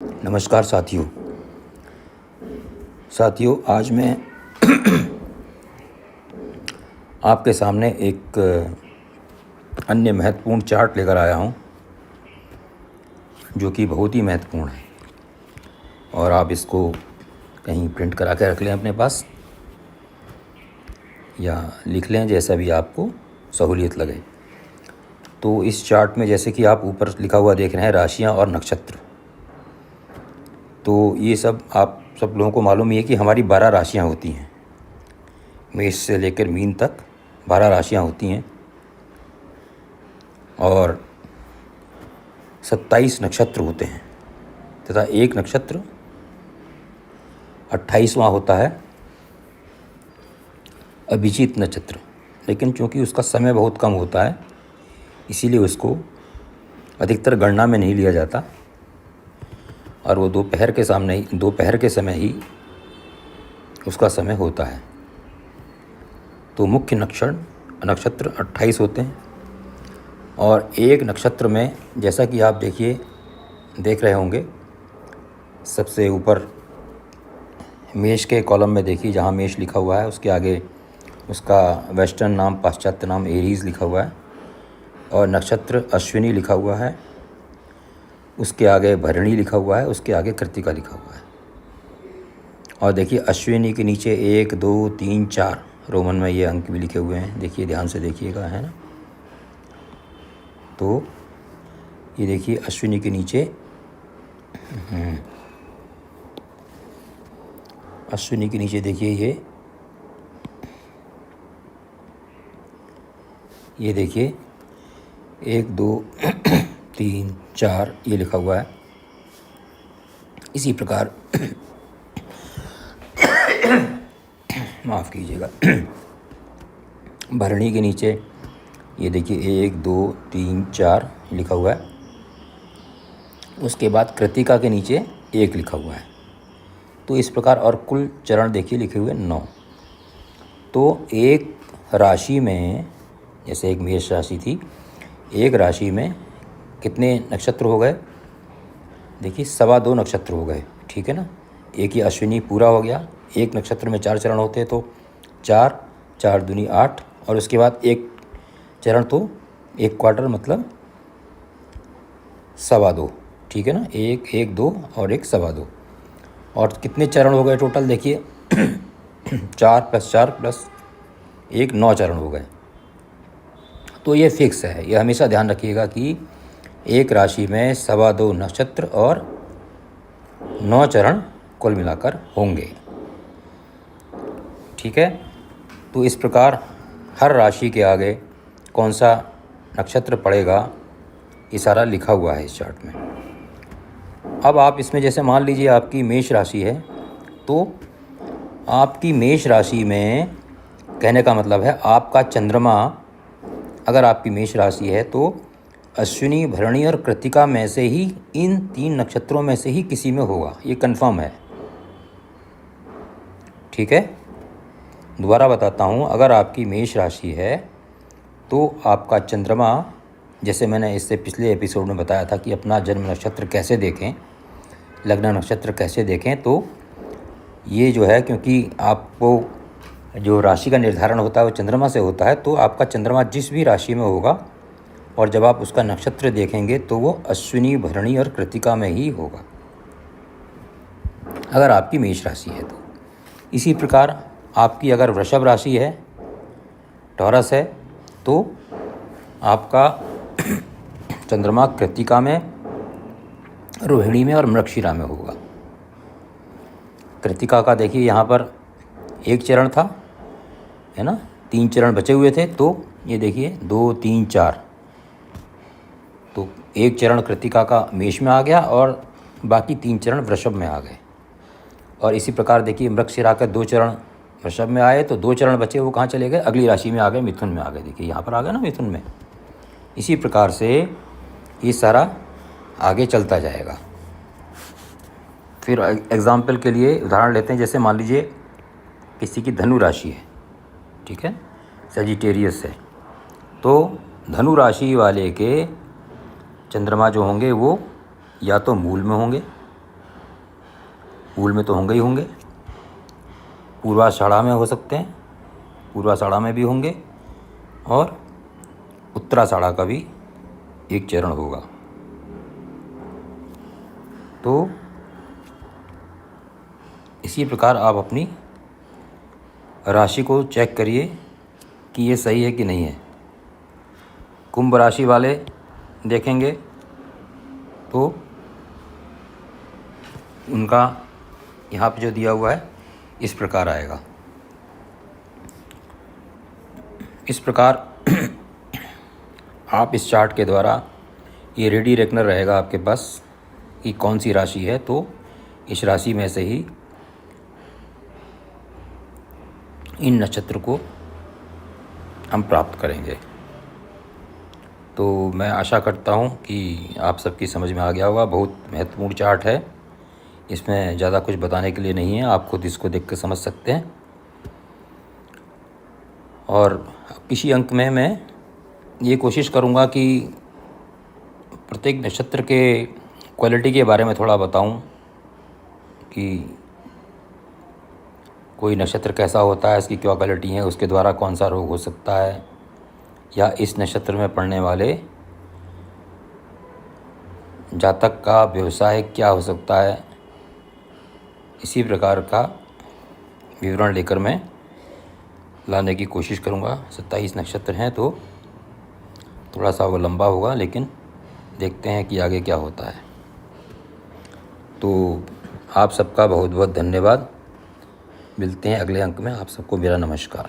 नमस्कार साथियों, आज मैं आपके सामने एक अन्य महत्वपूर्ण चार्ट लेकर आया हूं, जो कि बहुत ही महत्वपूर्ण है। और आप इसको कहीं प्रिंट करा के रख लें अपने पास, या लिख लें, जैसा भी आपको सहूलियत लगे। तो इस चार्ट में जैसे कि आप ऊपर लिखा हुआ देख रहे हैं, राशियां और नक्षत्र। तो ये सब आप सब लोगों को मालूम ही है कि हमारी 12 राशियां होती हैं। मेष से लेकर मीन तक 12 राशियां होती हैं और 27 नक्षत्र होते हैं, तथा एक नक्षत्र 28वां होता है, अभिजीत नक्षत्र। लेकिन चूँकि उसका समय बहुत कम होता है, इसीलिए उसको अधिकतर गणना में नहीं लिया जाता, और वो दोपहर के समय ही उसका समय होता है। तो मुख्य नक्षत्र 28 होते हैं, और एक नक्षत्र में, जैसा कि आप देख रहे होंगे, सबसे ऊपर मेष के कॉलम में देखिए, जहाँ मेष लिखा हुआ है उसके आगे उसका वेस्टर्न नाम, पाश्चात्य नाम एरीज लिखा हुआ है, और नक्षत्र अश्विनी लिखा हुआ है। उसके आगे भरणी लिखा हुआ है, उसके आगे कृत्तिका लिखा हुआ है। और देखिए, अश्विनी के नीचे 1 2 3 4 रोमन में ये अंक भी लिखे हुए हैं। देखिए, ध्यान से देखिएगा, है ना। तो ये देखिए, अश्विनी के नीचे देखिए, ये देखिए 1 2 3 4 ये लिखा हुआ है। इसी प्रकार माफ़ कीजिएगा, भरणी के नीचे ये देखिए 1 2 3 4 लिखा हुआ है। उसके बाद कृत्तिका के नीचे 1 लिखा हुआ है। तो इस प्रकार, और कुल चरण देखिए लिखे हुए 9। तो एक राशि में, जैसे एक मेष राशि थी, एक राशि में कितने नक्षत्र हो गए? देखिए, 2.25 नक्षत्र हो गए, ठीक है ना। एक ही अश्विनी पूरा हो गया। एक नक्षत्र में 4 चरण होते हैं, तो 4 4 दूनी 8, और उसके बाद एक चरण, तो एक क्वार्टर मतलब 2.25, ठीक है ना। 1 1 2 और 1 2.25, और कितने चरण हो गए टोटल? देखिए 4 + 4 + 1 9 चरण हो गए। तो ये फिक्स है, ये हमेशा ध्यान रखिएगा कि एक राशि में 2.25 नक्षत्र और 9 चरण कुल मिलाकर होंगे, ठीक है। तो इस प्रकार हर राशि के आगे कौन सा नक्षत्र पड़ेगा, ये सारा लिखा हुआ है इस चार्ट में। अब आप इसमें, जैसे मान लीजिए आपकी मेष राशि है, तो आपकी मेष राशि में, कहने का मतलब है, आपका चंद्रमा, अगर आपकी मेष राशि है तो अश्विनी, भरणी और कृत्तिका में से ही, इन 3 नक्षत्रों में से ही किसी में होगा, ये कंफर्म है, ठीक है। दोबारा बताता हूँ, अगर आपकी मेष राशि है तो आपका चंद्रमा, जैसे मैंने इससे पिछले एपिसोड में बताया था कि अपना जन्म नक्षत्र कैसे देखें, लग्न नक्षत्र कैसे देखें, तो ये जो है, क्योंकि आपको जो राशि का निर्धारण होता है वो चंद्रमा से होता है, तो आपका चंद्रमा जिस भी राशि में होगा, और जब आप उसका नक्षत्र देखेंगे तो वो अश्विनी, भरणी और कृत्तिका में ही होगा, अगर आपकी मेष राशि है तो। इसी प्रकार आपकी अगर वृषभ राशि है, टॉरस है, तो आपका चंद्रमा कृत्तिका में, रोहिणी में और मृगशिरा में होगा। कृत्तिका का देखिए, यहाँ पर 1 चरण था, है ना, 3 चरण बचे हुए थे, तो ये देखिए 2 3 4, तो 1 चरण कृत्तिका का मेष में आ गया और बाकी 3 चरण वृषभ में आ गए। और इसी प्रकार देखिए, मृगशिरा के 2 चरण वृषभ में आए, तो 2 चरण बचे, वो कहाँ चले गए? अगली राशि में आ गए, मिथुन में आ गए। देखिए यहाँ पर आ गए ना, मिथुन में। इसी प्रकार से ये सारा आगे चलता जाएगा। फिर एग्जाम्पल के लिए उदाहरण लेते हैं, जैसे मान लीजिए किसी की धनु राशि है, ठीक है, सजिटेरियस है, तो धनु राशि वाले के चंद्रमा जो होंगे वो या तो मूल में होंगे, मूल में तो होंगे ही होंगे, पूर्वाषाढ़ा में हो सकते हैं, पूर्वाषाढ़ा में भी होंगे, और उत्तराषाढ़ा का भी एक चरण होगा। तो इसी प्रकार आप अपनी राशि को चेक करिए कि ये सही है कि नहीं है। कुंभ राशि वाले देखेंगे तो उनका यहाँ पे जो दिया हुआ है इस प्रकार आएगा। इस प्रकार आप इस चार्ट के द्वारा ये रेडी रेकनर रहेगा आपके पास कि कौन सी राशि है, तो इस राशि में से ही इन नक्षत्र को हम प्राप्त करेंगे। तो मैं आशा करता हूँ कि आप सबकी समझ में आ गया होगा। बहुत महत्वपूर्ण चार्ट है, इसमें ज़्यादा कुछ बताने के लिए नहीं है, आप खुद इसको देख कर समझ सकते हैं। और किसी अंक में मैं ये कोशिश करूँगा कि प्रत्येक नक्षत्र के क्वालिटी के बारे में थोड़ा बताऊँ कि कोई नक्षत्र कैसा होता है, इसकी क्या क्वालिटी है, उसके द्वारा कौन सा रोग हो सकता है, या इस नक्षत्र में पड़ने वाले जातक का व्यवसाय क्या हो सकता है। इसी प्रकार का विवरण लेकर मैं लाने की कोशिश करूँगा। 27 नक्षत्र हैं तो थोड़ा सा वो लंबा होगा, लेकिन देखते हैं कि आगे क्या होता है। तो आप सबका बहुत बहुत धन्यवाद। मिलते हैं अगले अंक में। आप सबको मेरा नमस्कार।